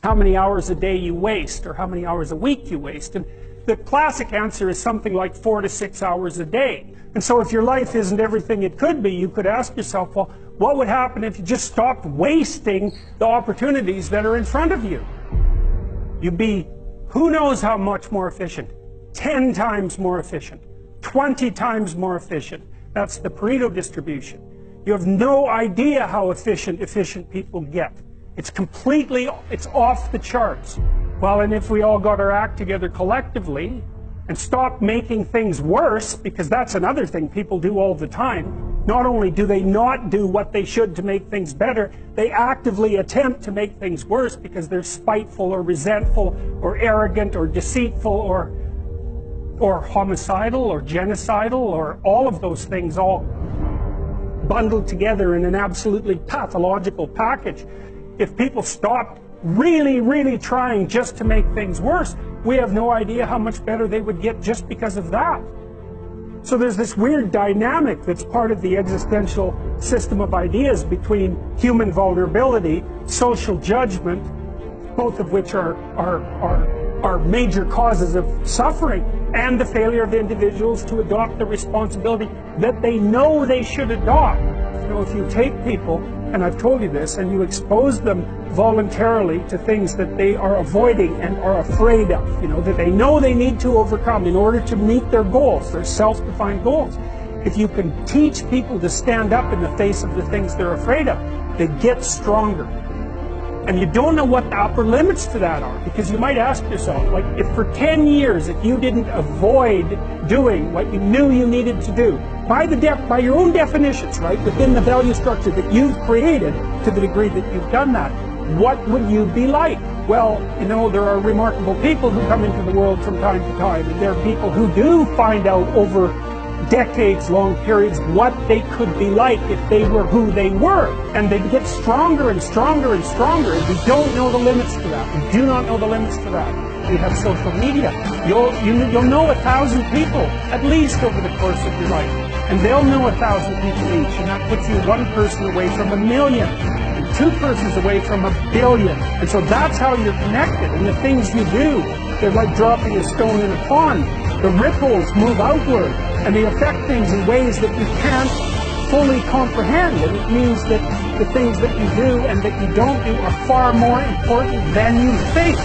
how many hours a day you waste or how many hours a week you waste. And the classic answer is something like 4 to 6 hours a day. And so if your life isn't everything it could be, you could ask yourself, well, what would happen if you just stopped wasting the opportunities that are in front of you? You'd be who knows how much more efficient. 10 times more efficient. 20 times more efficient. That's the Pareto distribution. You have no idea how efficient people get. It's off the charts. Well, and if we all got our act together collectively and stopped making things worse, because that's another thing people do all the time, not only do they not do what they should to make things better, they actively attempt to make things worse because they're spiteful or resentful or arrogant or deceitful or homicidal or genocidal or all of those things all bundled together in an absolutely pathological package. If people stopped really trying just to make things worse, we have no idea how much better they would get just because of that. So there's this weird dynamic that's part of the existential system of ideas between human vulnerability, social judgment, both of which are major causes of suffering, and the failure of individuals to adopt the responsibility that they know they should adopt. You know, if you take people, and I've told you this, and you expose them voluntarily to things that they are avoiding and are afraid of, you know, that they know they need to overcome in order to meet their goals, their self-defined goals. If you can teach people to stand up in the face of the things they're afraid of, they get stronger. And you don't know what the upper limits to that are, because you might ask yourself, like, if for 10 years, if you didn't avoid doing what you knew you needed to do, by your own definitions, right, within the value structure that you've created, to the degree that you've done that, what would you be like? Well, you know, there are remarkable people who come into the world from time to time, and there are people who do find out over decades-long periods what they could be like if they were who they were, and they get stronger and stronger and stronger, and we don't know the limits to that. We do not know the limits to that. We have social media. You'll know 1,000 people at least over the course of your life, and they'll know 1,000 people each, and that puts you one person away from 1,000,000 and 2 persons away from 1,000,000,000. And so that's how you're connected, and the things you do, they're like dropping a stone in a pond. The ripples move outward, and they affect things in ways that you can't fully comprehend. And it means that the things that you do and that you don't do are far more important than you think.